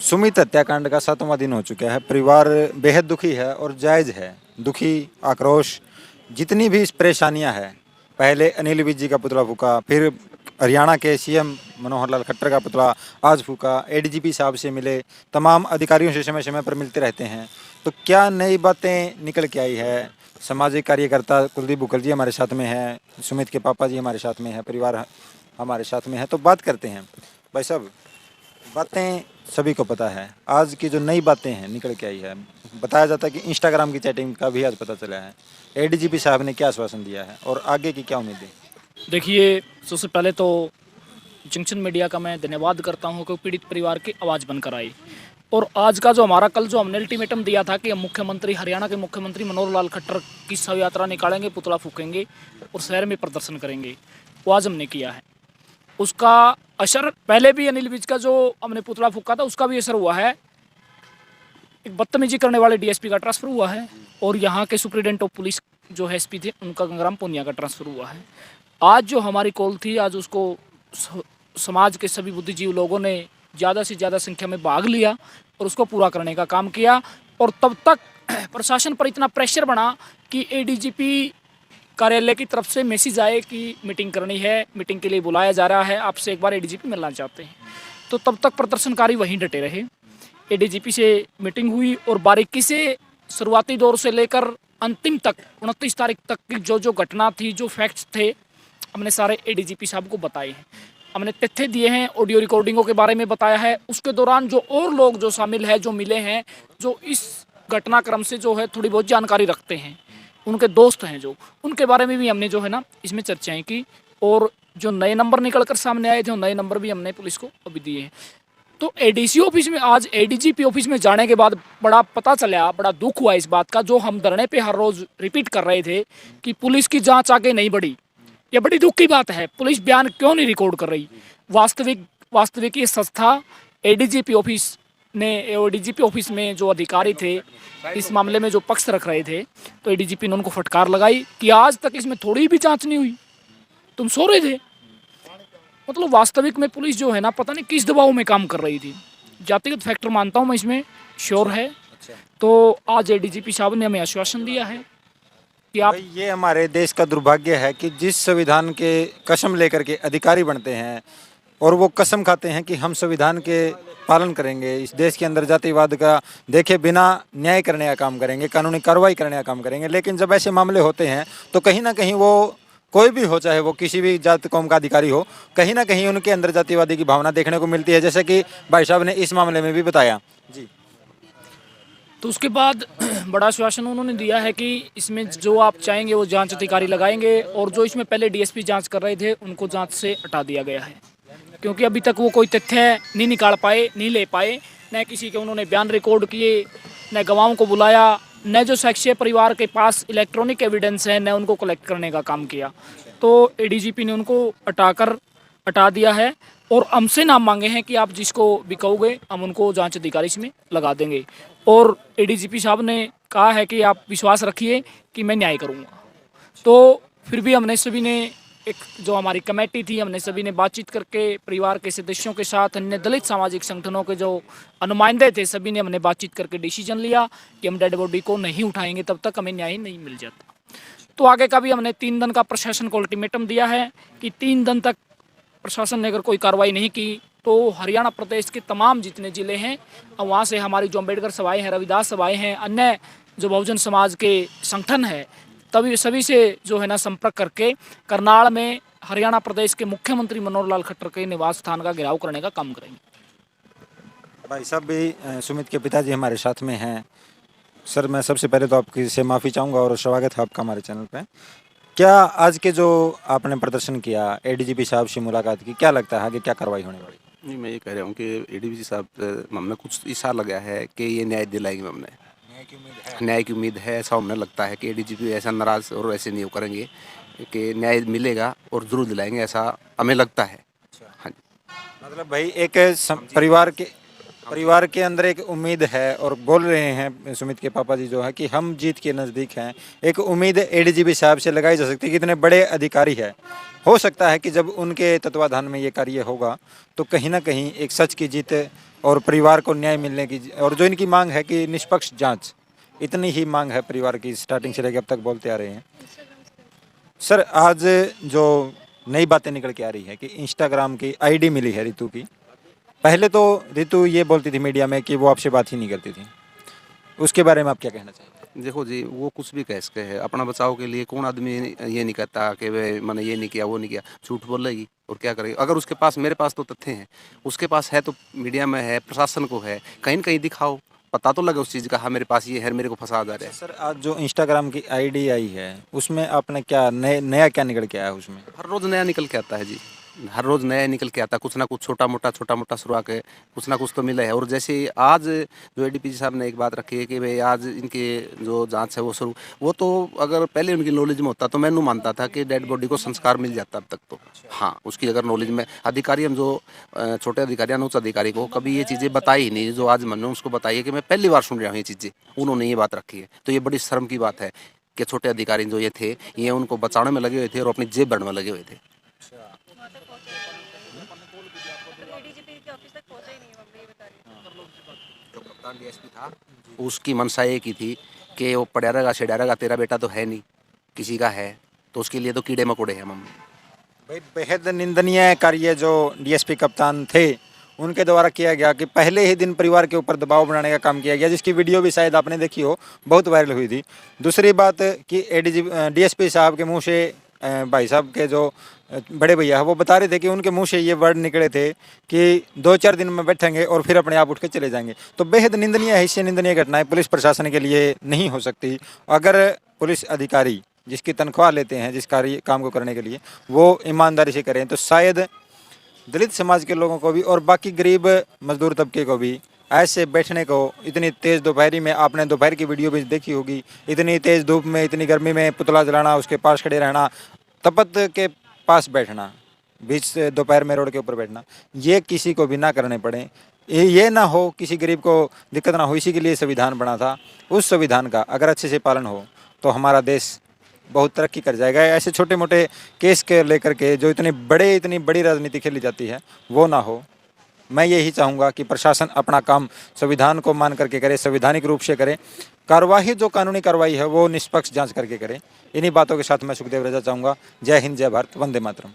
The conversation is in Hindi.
सुमित हत्याकांड का 7वां दिन हो चुका है। परिवार बेहद दुखी है और जायज़ है। दुखी, आक्रोश, जितनी भी परेशानियां हैं, पहले अनिल विज जी का पुतला फूका, फिर हरियाणा के सीएम मनोहर लाल खट्टर का पुतला आज फूका, एडीजीपी साहब से मिले, तमाम अधिकारियों से समय समय पर मिलते रहते हैं। तो क्या नई बातें निकल के आई है? सामाजिक कार्यकर्ता कुलदीप बुकल जी हमारे साथ में हैं, सुमित के पापा जी हमारे साथ में हैं, परिवार हमारे साथ में है। तो बात करते हैं भाई साहब। बातें सभी को पता है, आज की जो नई बातें हैं निकल के आई है, बताया जाता है कि इंस्टाग्राम की चैटिंग का भी आज पता चला है। एडीजीपी साहब ने क्या आश्वासन दिया है और आगे की क्या उम्मीदें? देखिए, सबसे पहले तो जंक्शन मीडिया का मैं धन्यवाद करता हूं कि पीड़ित परिवार की आवाज़ बनकर आई। और आज का जो हमारा कल जो हमने अल्टीमेटम दिया था कि हम मुख्यमंत्री हरियाणा के मुख्यमंत्री मनोहर लाल खट्टर की शव यात्रा निकालेंगे, पुतला फूकेंगे और शहर में प्रदर्शन करेंगे, वो आज हमने किया है। उसका असर पहले भी अनिल विज का जो हमने पुतला फूका था उसका भी असर हुआ है। एक बदतमीजी करने वाले डीएसपी का ट्रांसफ़र हुआ है और यहाँ के सुप्रीडेंट ऑफ पुलिस जो है एसपी थे उनका गंगाराम पुनिया का ट्रांसफ़र हुआ है। आज जो हमारी कॉल थी, आज उसको समाज के सभी बुद्धिजीवी लोगों ने ज़्यादा से ज़्यादा संख्या में भाग लिया और उसको पूरा करने का काम किया। और तब तक प्रशासन पर इतना प्रेशर बना कि एडीजीपी कार्यालय की तरफ से मैसेज आए कि मीटिंग करनी है, मीटिंग के लिए बुलाया जा रहा है, आपसे एक बार एडीजीपी मिलना चाहते हैं। तो तब तक प्रदर्शनकारी वहीं डटे रहे। एडीजीपी से मीटिंग हुई और बारीकी से शुरुआती दौर से लेकर अंतिम तक 29 तारीख तक की जो जो घटना थी, जो फैक्ट्स थे, हमने सारे एडीजीपी साहब को बताए हैं। हमने तथ्य दिए हैं, ऑडियो रिकॉर्डिंगों के बारे में बताया है। उसके दौरान जो और लोग जो शामिल है, जो मिले हैं, जो इस घटनाक्रम से जो है थोड़ी बहुत जानकारी रखते हैं, उनके दोस्त हैं जो, उनके बारे में भी हमने जो है ना इसमें चर्चाएं की। और जो नए नंबर निकल कर सामने आए थे, वो नए नंबर भी हमने पुलिस को अभी दिए हैं। तो एडीसी ऑफिस में आज एडीजीपी ऑफिस में जाने के बाद बड़ा पता चला, बड़ा दुख हुआ इस बात का, जो हम धरने पे हर रोज रिपीट कर रहे थे कि पुलिस की जांच आगे नहीं बढ़ी। ये बड़ी दुख की बात है। पुलिस बयान क्यों नहीं रिकॉर्ड कर रही? वास्तविक ये संस्था एडीजीपी ऑफिस ने, एडीजीपी ऑफिस में जो अधिकारी थे इस मामले में जो पक्ष रख रहे थे, तो एडीजीपी ने उनको फटकार लगाई कि आज तक इसमें थोड़ी भी जांच नहीं हुई, तुम सो रहे थे। मतलब वास्तविक में पुलिस जो है ना, पता नहीं किस दबाव में काम कर रही थी। जातिगत फैक्टर मानता हूँ मैं इसमें, श्योर है। तो आज एडीजीपी साहब ने हमें आश्वासन दिया है कि आप, भाई ये हमारे देश का दुर्भाग्य है कि जिस संविधान के कसम लेकर के अधिकारी बनते हैं और वो कसम खाते हैं कि हम संविधान के पालन करेंगे, इस देश के अंदर जातिवाद का देखे बिना न्याय करने का काम करेंगे, कानूनी कार्रवाई करने का काम करेंगे, लेकिन जब ऐसे मामले होते हैं तो कहीं ना कहीं वो कोई भी हो, चाहे वो किसी भी जाति कौम का अधिकारी हो, कहीं ना कहीं उनके अंदर जातिवादी की भावना देखने को मिलती है, जैसे कि भाई साहब ने इस मामले में भी बताया जी। तो उसके बाद बड़ा आश्वासन उन्होंने दिया है कि इसमें जो आप चाहेंगे वो जांच अधिकारी लगाएंगे। और जो इसमें पहले डीएसपी जांच कर रहे थे उनको जांच से हटा दिया गया है, क्योंकि अभी तक वो कोई तथ्य नहीं निकाल पाए, नहीं ले पाए। न किसी के उन्होंने बयान रिकॉर्ड किए, न गवाहों को बुलाया, न जो साक्ष्य परिवार के पास इलेक्ट्रॉनिक एविडेंस है, न उनको कलेक्ट करने का काम किया। तो एडीजीपी ने उनको हटा दिया है और हमसे नाम मांगे हैं कि आप जिसको भी कहोगे हम उनको जांच अधिकारी इसमें लगा देंगे। और एडीजीपी साहब ने कहा है कि आप विश्वास रखिए कि मैं न्याय करूँगा। तो फिर भी हमने सभी ने, एक जो हमारी कमेटी थी, हमने सभी ने बातचीत करके परिवार के सदस्यों के साथ, अन्य दलित सामाजिक संगठनों के जो अनुमाइंदे थे, सभी ने हमने बातचीत करके डिसीजन लिया कि हम डेड बॉडी को नहीं उठाएंगे तब तक हमें न्याय नहीं मिल जाता। तो आगे का भी हमने 3 दिन का प्रशासन को अल्टीमेटम दिया है कि 3 दिन तक प्रशासन ने अगर कोई कार्रवाई नहीं की तो हरियाणा प्रदेश के तमाम जितने ज़िले हैं, वहाँ से हमारी जो अम्बेडकर सभाएँ हैं, रविदास सभाएँ हैं, अन्य जो बहुजन समाज के संगठन है, तभी सभी से जो है ना संपर्क करके करनाल में हरियाणा प्रदेश के मुख्यमंत्री मनोहर लाल खट्टर के निवास स्थान का घेराव करने का काम करेंगे। भाई साहब भी सुमित के पिताजी हमारे साथ में हैं। सर, मैं सबसे पहले तो आपकी से माफ़ी चाहूँगा और स्वागत है आपका हमारे चैनल पे। क्या आज के जो आपने प्रदर्शन किया, एडीजीपी साहब से मुलाकात की, क्या लगता है आगे क्या कार्रवाई होने वाली? नहीं, मैं ये कह रहा हूँ कि एडीजीपी साहब हमने कुछ इशारा लगा है कि ये न्याय दिलाएंगे। हमने न्याय की उम्मीद है, ऐसा हमें लगता है कि एडीजीपी ऐसा नाराज़ और ऐसे नहीं करेंगे कि न्याय मिलेगा और ज़रूर दिलाएंगे, ऐसा हमें लगता है। हाँ जी। मतलब भाई एक परिवार के परिवार के अंदर एक उम्मीद है और बोल रहे हैं सुमित के पापा जी जो है कि हम जीत के नज़दीक हैं। एक उम्मीद एडीजीपी साहब से लगाई जा सकती है कि इतने बड़े अधिकारी है, हो सकता है कि जब उनके तत्वाधान में ये कार्य होगा तो कहीं ना कहीं एक सच की जीत और परिवार को न्याय मिलने की, और जो इनकी मांग है कि निष्पक्ष जांच, इतनी ही मांग है परिवार की, स्टार्टिंग से लेकर अब तक बोलते आ रहे हैं। सर आज जो नई बातें निकल के आ रही है कि इंस्टाग्राम की आईडी मिली है रितु की। पहले तो रितु ये बोलती थी मीडिया में कि वो आपसे बात ही नहीं करती थी, उसके बारे में आप क्या कहना चाहिए? देखो जी, वो कुछ भी कह सके है, अपना बचाव के लिए कौन आदमी ये नहीं कहता कि वे मैंने ये नहीं किया वो नहीं किया, झूठ बोलेगी और क्या करेगी। अगर उसके पास, मेरे पास तो तथ्य हैं, उसके पास है तो मीडिया में है, प्रशासन को है, कहीं न कहीं दिखाओ, पता तो लगे उस चीज़ का। हाँ मेरे पास ये है, मेरे को फंसा जा रहा है। सर आज जो इंस्टाग्राम की आईडी आई है उसमें आपने क्या नया क्या निकल के आया उसमें? हर रोज़ नया निकल के आता है जी, हर रोज़ नया निकल के आता है, कुछ ना कुछ छोटा मोटा शुरू के कुछ ना कुछ तो मिला है। और जैसे आज जो एडीपीजी साहब ने एक बात रखी है कि भाई आज इनके जो जांच है वो शुरू, वो तो अगर पहले उनकी नॉलेज में होता तो मैं नहीं मानता था कि डेड बॉडी को संस्कार मिल जाता अब तक तो। हाँ, उसकी अगर नॉलेज में अधिकारी, हम जो छोटे अधिकारी, उच्च अधिकारी को कभी ये चीज़ें बताई ही नहीं, जो आज मैंने उसको बताई है कि मैं पहली बार सुन रहा हूँ ये चीज़ें, उन्होंने ये बात रखी है। तो ये बड़ी शर्म की बात है कि छोटे अधिकारी जो ये थे, ये उनको बचाने में लगे हुए थे और अपनी जेब भरने में लगे हुए थे। जो कप्तान डीएसपी था उसकी मनसा एक ही थी कि वो पड़ा रहेगा छेड़ा रहेगा, तेरा बेटा तो है नहीं, किसी का है तो उसके लिए तो कीड़े मकोड़े हैं मम्मी। भाई बेहद निंदनीय कार्य जो डीएसपी कप्तान थे उनके द्वारा किया गया कि पहले ही दिन परिवार के ऊपर दबाव बनाने का काम किया गया, जिसकी वीडियो भी शायद आपने देखी हो, बहुत वायरल हुई थी। दूसरी बात कि डीएसपी साहब के मुंह से भाई साहब के जो बड़े भैया है वो बता रहे थे कि उनके मुंह से ये वर्ड निकले थे कि 2-4 दिन में बैठेंगे और फिर अपने आप उठ के चले जाएंगे। तो बेहद निंदनीय है, इससे निंदनीय घटनाएं पुलिस प्रशासन के लिए नहीं हो सकती। अगर पुलिस अधिकारी जिसकी तनख्वाह लेते हैं जिस काम को करने के लिए वो ईमानदारी से करें तो शायद दलित समाज के लोगों को भी और बाकी गरीब मजदूर तबके को भी ऐसे बैठने को, इतनी तेज़ दोपहरी में, आपने दोपहर की वीडियो भी देखी होगी, इतनी तेज़ धूप में, इतनी गर्मी में पुतला जलाना, उसके पास खड़े रहना, तपत के पास बैठना, बीच से दोपहर में रोड के ऊपर बैठना, ये किसी को भी ना करने पड़े, ये ना हो, किसी गरीब को दिक्कत ना हो। इसी के लिए संविधान बना था। उस संविधान का अगर अच्छे से पालन हो तो हमारा देश बहुत तरक्की कर जाएगा। ऐसे छोटे मोटे केस के लेकर के जो इतनी बड़ी राजनीति खेली जाती है वो ना हो। मैं यही चाहूँगा कि प्रशासन अपना काम संविधान को मान करके करे, संवैधानिक रूप से करे, कार्रवाई जो कानूनी कार्रवाई है वो निष्पक्ष जांच करके करे। इन्हीं बातों के साथ मैं सुखदेव रजा चाहूँगा। जय हिंद, जय भारत, वंदे मातरम।